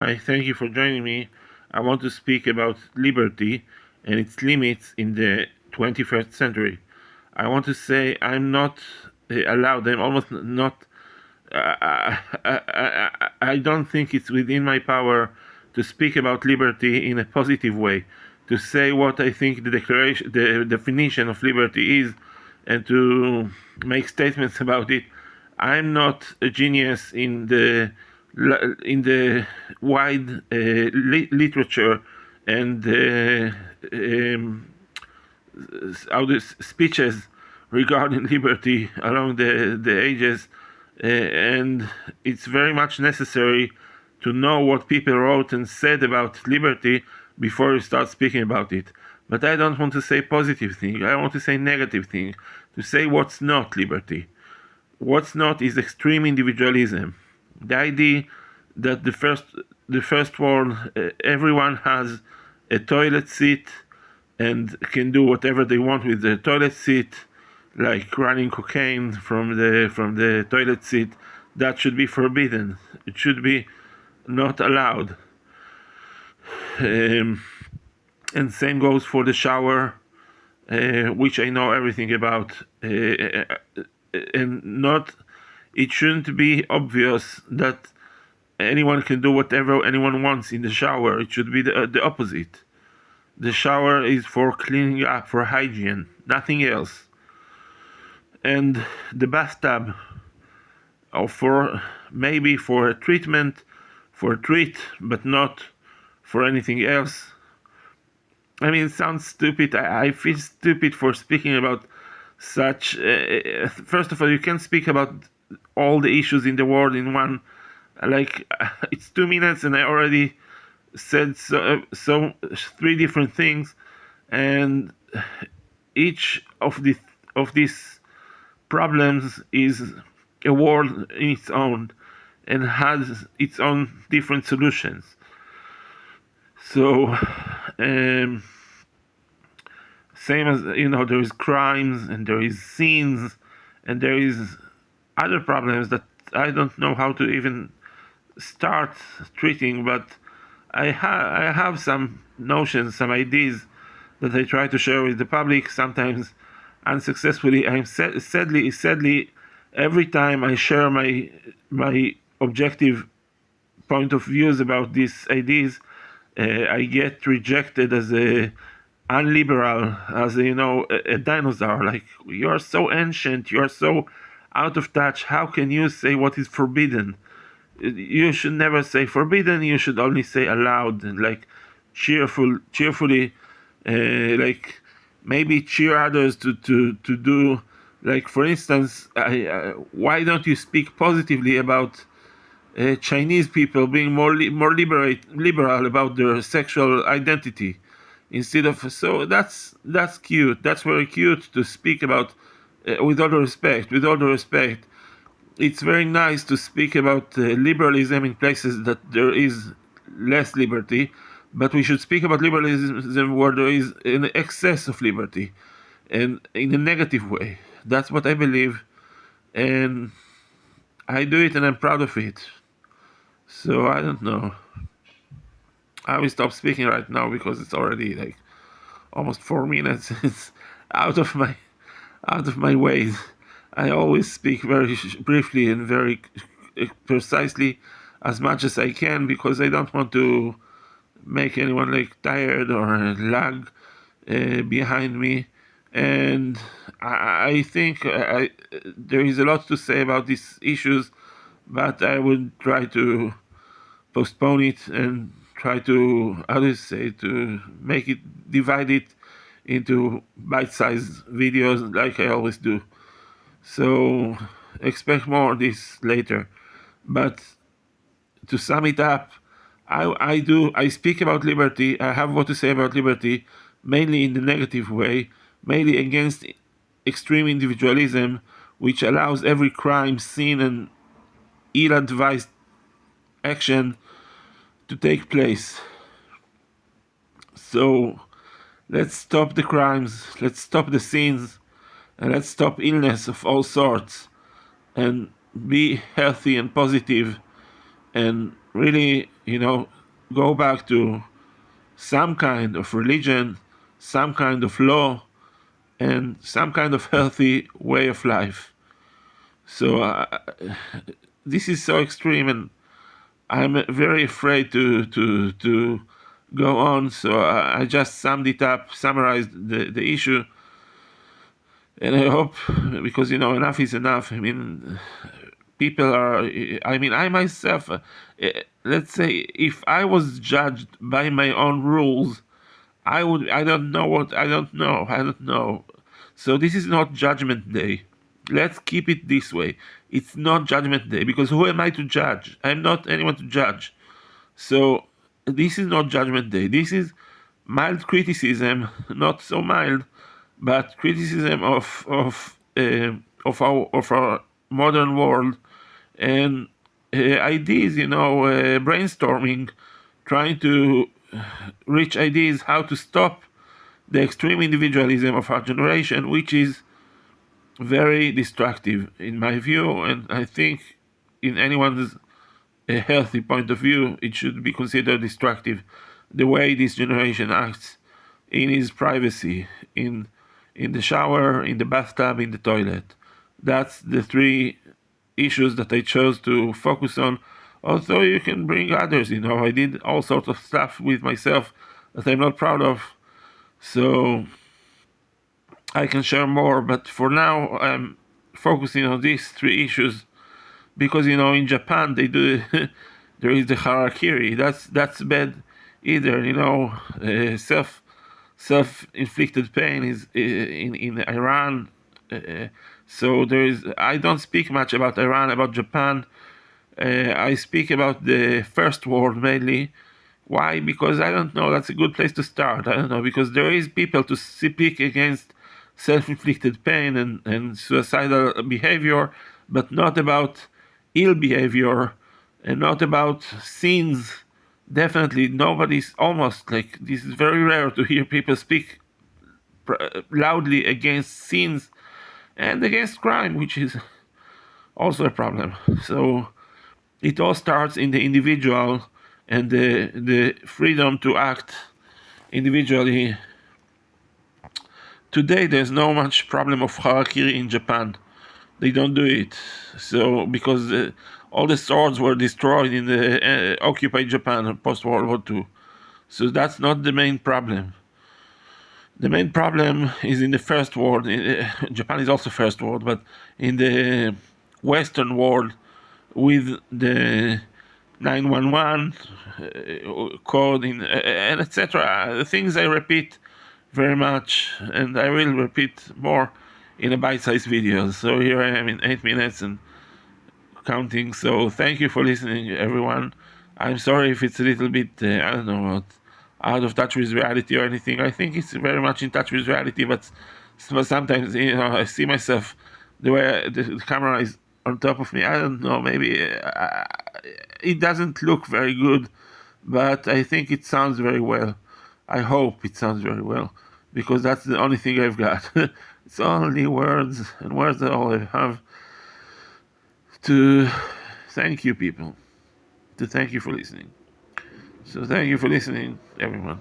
I thank you for joining me. I want to speak about liberty and its limits in the 21st century. I want to say I'm not allowed, I'm almost not, I don't think it's within my power to speak about liberty in a positive way, to say what I think the definition of liberty is, and to make statements about it. I'm not a genius in the wide literature and other speeches regarding liberty along the ages, and it's very much necessary to know what people wrote and said about liberty before you start speaking about it. But I don't want to say positive thing. I want to say negative thing. To say what's not liberty. What's not is extreme individualism. The idea that the first world, everyone has a toilet seat and can do whatever they want with the toilet seat, like running cocaine from the toilet seat. That should be forbidden. It should be not allowed. Um, and same goes for the shower, which I know everything about, and not. It shouldn't be obvious that anyone can do whatever anyone wants in the shower. It should be the opposite. The shower is for cleaning up, for hygiene, nothing else. And the bathtub, or for maybe for a treatment, for a treat, but not for anything else. I mean, it sounds stupid. I feel stupid for speaking about such. First of all, you can't speak about all the issues in the world in one. Like, it's 2 minutes, and I already said so three different things, and each of these problems is a world in its own and has its own different solutions. So, same as there is crimes and there is sins and there is other problems that I don't know how to even start treating, but I have some notions, some ideas that I try to share with the public. Sometimes unsuccessfully. Sadly, every time I share my objective point of views about these ideas, I get rejected as a unliberal, as a dinosaur. Like, you are so ancient, you are so out of touch. How can you say what is forbidden? You should never say forbidden. You should only say allowed, and like cheerfully, like maybe cheer others to do. Like, for instance, why don't you speak positively about Chinese people being more liberal about their sexual identity, instead of. So that's cute. That's very cute to speak about. With all the respect, it's very nice to speak about liberalism in places that there is less liberty, but we should speak about liberalism where there is an excess of liberty, and in a negative way. That's what I believe, and I do it, and I'm proud of it. So I don't know. I will stop speaking right now because it's already like almost 4 minutes. It's out of my out of my ways. I always speak very briefly and very precisely, as much as I can, because I don't want to make anyone like tired or lag behind me. And I think there is a lot to say about these issues, but I would try to postpone it and try to, how do you say, to make it, divide it into bite-sized videos like I always do. So expect more of this later. But to sum it up, I speak about liberty. I have what to say about liberty, mainly in the negative way, mainly against extreme individualism, which allows every crime, sin, and ill-advised action to take place. So let's stop the crimes, let's stop the sins, and let's stop illness of all sorts, and be healthy and positive, and really, go back to some kind of religion, some kind of law, and some kind of healthy way of life. So this is so extreme, and I'm very afraid to go on. So I just summed it up, summarized the issue, and I hope, because enough is enough. I mean, people are. I mean, I myself, let's say, if I was judged by my own rules, I would. I don't know what. I don't know. I don't know. So this is not Judgment Day. Let's keep it this way. It's not Judgment Day, because who am I to judge? I'm not anyone to judge. So this is not Judgment Day. This is mild criticism, not so mild, but criticism of our modern world, and ideas. Brainstorming, trying to reach ideas how to stop the extreme individualism of our generation, which is very destructive in my view, and I think in anyone's a healthy point of view, it should be considered destructive. The way this generation acts in his privacy, in the shower, in the bathtub, in the toilet. That's the three issues that I chose to focus on. Although you can bring others, I did all sorts of stuff with myself that I'm not proud of. So I can share more, but for now I'm focusing on these three issues because in Japan they do there is the harakiri. That's bad either. Self-inflicted pain is in Iran. So there is. I don't speak much about Iran, about Japan. I speak about the first world mainly. Why? Because I don't know. That's a good place to start. I don't know, because there is people to speak against self-inflicted pain and suicidal behavior, but not about ill behavior and not about sins. Definitely, nobody's almost like this is very rare to hear people speak loudly against sins and against crime, which is also a problem. So it all starts in the individual and the freedom to act individually. Today, there's no much problem of harakiri in Japan. They don't do it. So because all the swords were destroyed in the occupied Japan post World War II. So that's not the main problem. The main problem is in the first world. Japan is also first world, but in the Western world, with the 911 code and etc. The things I repeat very much, and I will repeat more in a bite-sized video. So here I am in 8 minutes and counting. So thank you for listening, everyone. I'm sorry if it's a little bit, I don't know, out of touch with reality or anything. I think it's very much in touch with reality, but sometimes, I see myself the way the camera is on top of me. I don't know, maybe it doesn't look very good, but I think it sounds very well. I hope it sounds very well, because that's the only thing I've got. It's only words, and words are all I have to thank you, people, to thank you for listening. So thank you for listening, everyone.